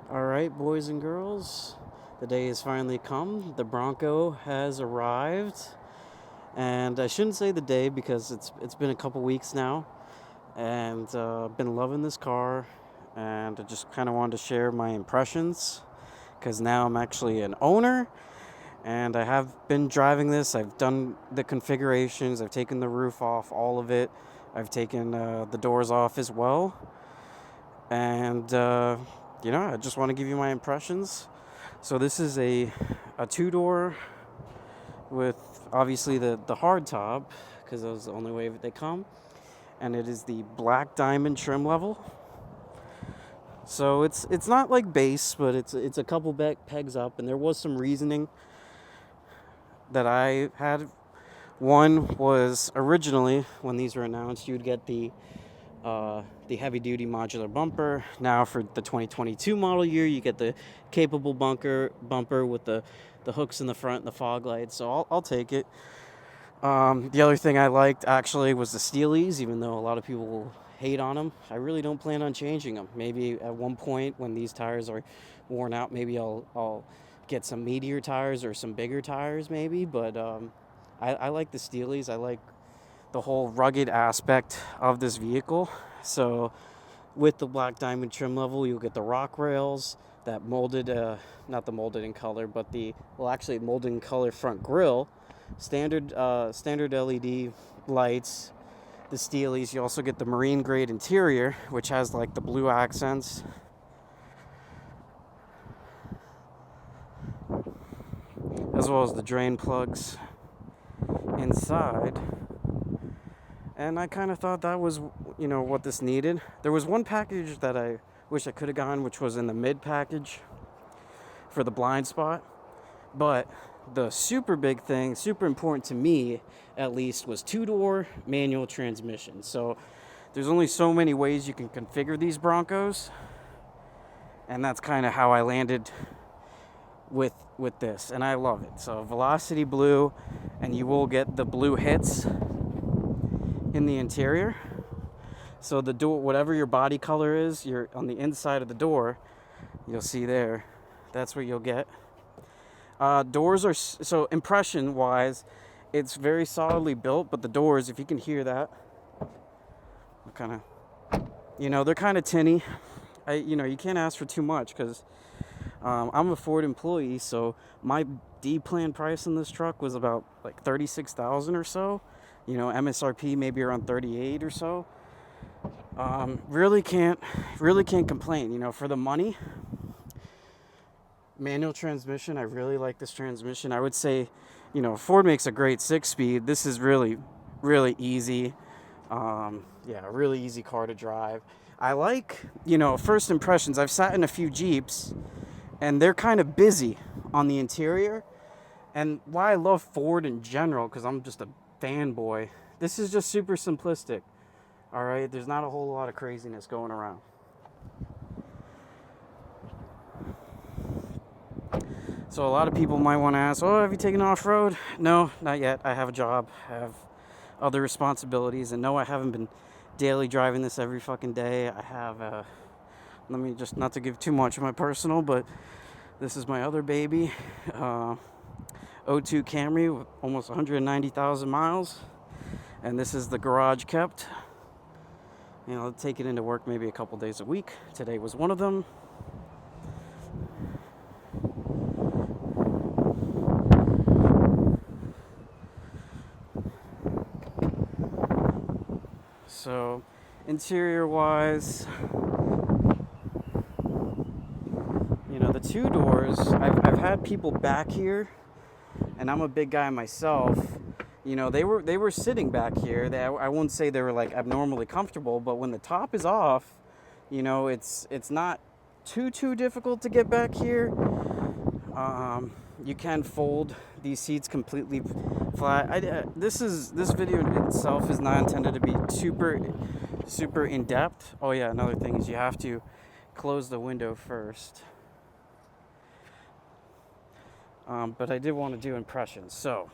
Alright, boys and girls, the day has finally come. The Bronco has arrived. And I shouldn't say the day because it's been a couple weeks now. And I've been loving this car. And I just kind of wanted to share my impressions because now I'm actually an owner. And I have been driving this. I've done the configurations, I've taken the roof off, all of it. I've taken the doors off as well. And I just want to give you my impressions. So this is a two-door with obviously the hard top because that was the only way that they come, and it is the black diamond trim level. So it's not like base, but it's a couple pegs up, and there was some reasoning that I had. One was originally when these were announced, you'd get the heavy-duty modular bumper. Now for the 2022 model year, you get the capable bumper with the hooks in the front and the fog lights. So I'll take it. The other thing I liked actually was the Steelies, even though a lot of people will hate on them. I really don't plan on changing them. Maybe at one point when these tires are worn out, maybe I'll get some meatier tires or some bigger tires maybe. But I like the Steelies. I like the whole rugged aspect of this vehicle. So with the black diamond trim level, you'll get the rock rails, that molded, not the molded in color, but actually molded in color front grille, standard LED lights, the Steelies. You also get the marine grade interior, which has like the blue accents. As well as the drain plugs inside. And I kind of thought that was, what this needed. There was one package that I wish I could have gone, which was in the mid package for the blind spot. But the super big thing, super important to me at least, was two-door manual transmission. So there's only so many ways you can configure these Broncos. And that's kind of how I landed with this. And I love it. So Velocity Blue, and you will get the blue hits in the interior. So the door, whatever your body color is, you're on the inside of the door, you'll see there, that's what you'll get. Doors are, so impression wise, it's very solidly built, but the doors, if you can hear that, kind of, they're kind of tinny. You can't ask for too much because I'm a Ford employee, so my D-plan price in this truck was about like $36,000 or so. MSRP maybe around 38 or so. Really can't complain. For the money, manual transmission. I really like this transmission. I would say, Ford makes a great 6-speed. This is really, really easy. Really easy car to drive. I like, first impressions. I've sat in a few Jeeps, and they're kind of busy on the interior. And why I love Ford in general, because I'm just a fanboy. This is just super simplistic. All right, there's not a whole lot of craziness going around. So a lot of people might want to ask, "Oh, have you taken off-road?" No, not yet. I have a job. I have other responsibilities, and no, I haven't been daily driving this every fucking day. I have let me just, not to give too much of my personal, but this is my other baby. '02 Camry with almost 190,000 miles, and this is the garage kept. I'll take it into work maybe a couple days a week. Today was one of them. So interior wise, the two doors, I've had people back here, and I'm a big guy myself. They were sitting back here. I won't say they were like abnormally comfortable, but when the top is off, it's not too difficult to get back here. You can fold these seats completely flat. This video itself is not intended to be super in depth. Oh yeah, another thing is you have to close the window first. But I did want to do impressions. So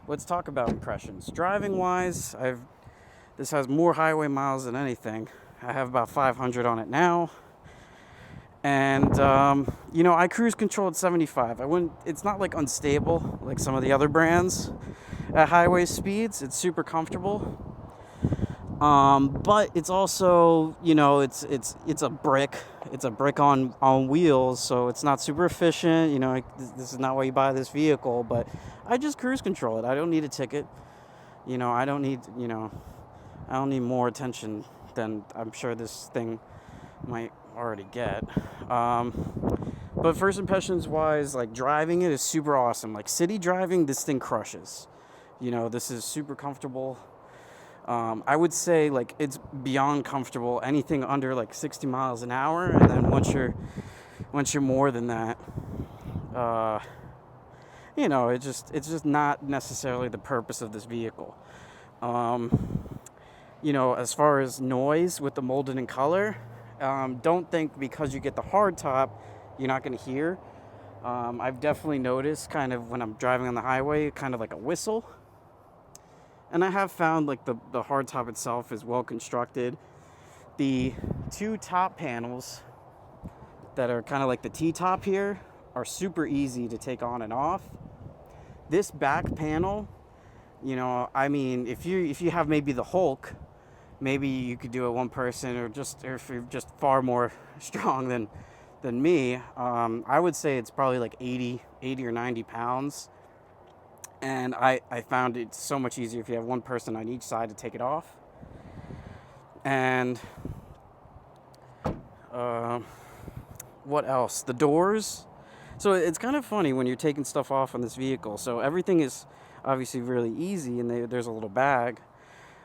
let's talk about impressions. Driving wise, this has more highway miles than anything. I have about 500 on it now. And I cruise control at 75. It's not like unstable like some of the other brands at highway speeds. It's super comfortable. But it's also, it's a brick. It's a brick on wheels, so it's not super efficient. This is not why you buy this vehicle, but I just cruise control it. I don't need a ticket. I don't need more attention than I'm sure this thing might already get. But first impressions wise, like driving it is super awesome. Like city driving, this thing crushes. This is super comfortable. I would say like it's beyond comfortable. Anything under like 60 miles an hour, and then once you're more than that, it's just not necessarily the purpose of this vehicle. As far as noise with the molded in color, don't think because you get the hard top, you're not going to hear. I've definitely noticed kind of when I'm driving on the highway, kind of like a whistle. And I have found like the hardtop itself is well constructed. The two top panels that are kind of like the T-top here are super easy to take on and off. This back panel, if you have maybe the Hulk, maybe you could do it one person, or if you're just far more strong than me, I would say it's probably like 80 or 90 pounds. And I found it so much easier if you have one person on each side to take it off. And what else? The doors. So it's kind of funny when you're taking stuff off on this vehicle. So everything is obviously really easy, and there's a little bag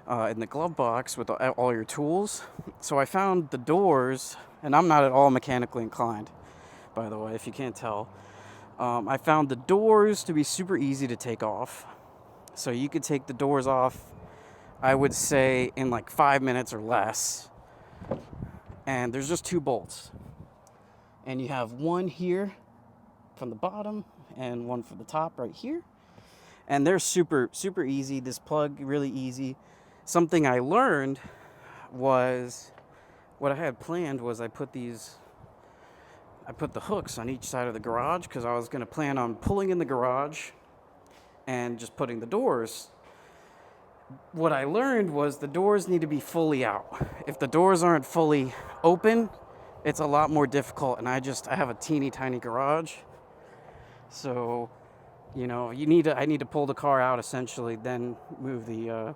in the glove box with all your tools. So I found the doors, and I'm not at all mechanically inclined, by the way, if you can't tell. I found the doors to be super easy to take off. So you could take the doors off, I would say, in like 5 minutes or less. And there's just 2 bolts. And you have one here from the bottom and one from the top right here. And they're super, super easy. This plug, really easy. Something I learned was, what I had planned was I put the hooks on each side of the garage because I was going to plan on pulling in the garage and just putting the doors. What I learned was the doors need to be fully out. If the doors aren't fully open, it's a lot more difficult, and I have a teeny tiny garage. So, I need to pull the car out essentially, then move the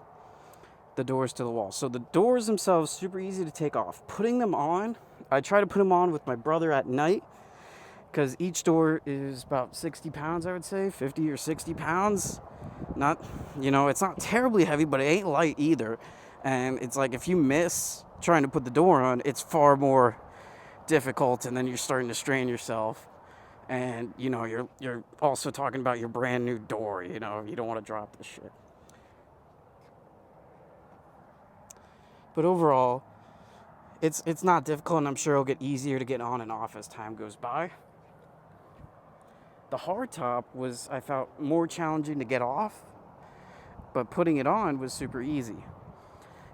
doors to the wall. So the doors themselves, super easy to take off. Putting them on, I try to put them on with my brother at night because each door is about 60 pounds, I would say, 50 or 60 pounds. Not, it's not terribly heavy, but it ain't light either. And it's like if you miss trying to put the door on, it's far more difficult, and then you're starting to strain yourself. And, you're also talking about your brand new door, you don't want to drop this shit. But overall, it's not difficult, and I'm sure it'll get easier to get on and off as time goes by. The hardtop was, I felt, more challenging to get off, but putting it on was super easy.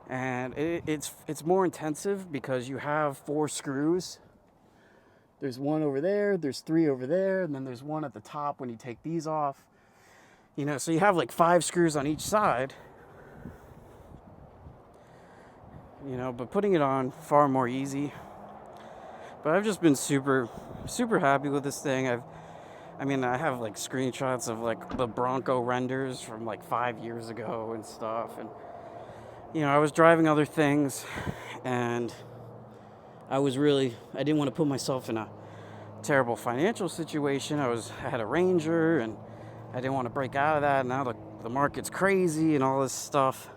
And it's more intensive because you have 4 screws. There's 1 over there, there's 3 over there, and then there's 1 at the top when you take these off. So you have like 5 screws on each side. But putting it on, far more easy. But I've just been super, super happy with this thing. I have like screenshots of like the Bronco renders from like 5 years ago and stuff. And, I was driving other things, and I didn't want to put myself in a terrible financial situation. I had a Ranger, and I didn't want to break out of that. Now the market's crazy and all this stuff.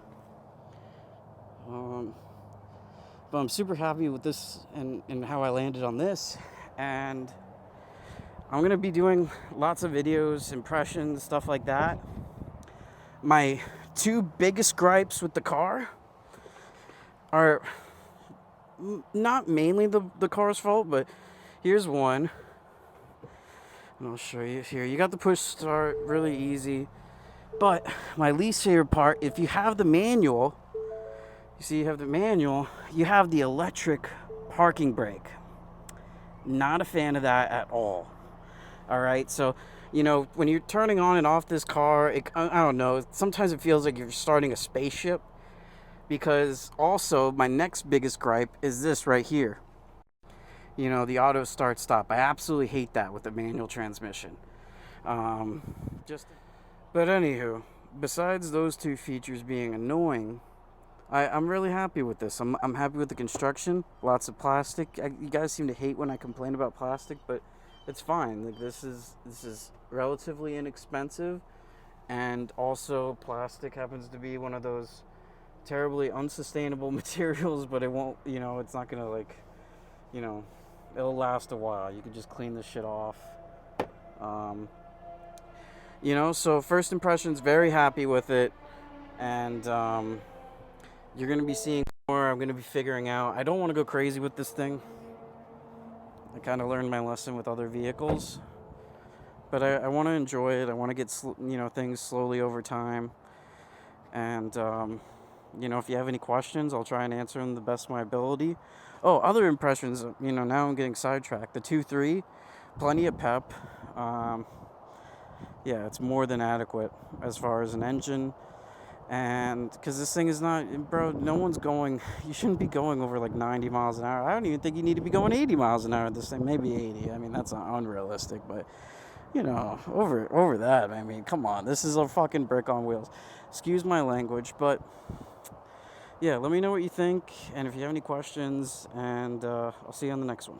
But I'm super happy with this and how I landed on this. And I'm going to be doing lots of videos, impressions, stuff like that. My 2 biggest gripes with the car are not mainly the car's fault, but here's one. And I'll show you here. You got the push start, really easy. But my least favorite part, if you have the manual, you have the electric parking brake. Not a fan of that at all. All right, so when you're turning on and off this car, I don't know. Sometimes it feels like you're starting a spaceship. Because also, my next biggest gripe is this right here. The auto start stop. I absolutely hate that with the manual transmission. Just, but anywho, besides those two features being annoying, I'm really happy with this. I'm happy with the construction. Lots of plastic. You guys seem to hate when I complain about plastic, but it's fine. Like this is relatively inexpensive, and also plastic happens to be one of those terribly unsustainable materials, but it won't. It's not gonna you know, it'll last a while. You can just clean this shit off. Um, so first impressions, very happy with it, and you're gonna be seeing more. I'm gonna be figuring out. I don't want to go crazy with this thing. I kind of learned my lesson with other vehicles, but I want to enjoy it. I want to get things slowly over time, and if you have any questions, I'll try and answer them the best of my ability. Oh, other impressions. Now I'm getting sidetracked. The 2.3, plenty of pep. Yeah, it's more than adequate as far as an engine. And because this thing is not, bro, no one's going, you shouldn't be going over like 90 miles an hour. I don't even think you need to be going 80 miles an hour this thing, maybe 80. I mean, that's not unrealistic, but over that, I mean, come on, this is a fucking brick on wheels. Excuse my language, but yeah, let me know what you think, and if you have any questions, and I'll see you on the next one.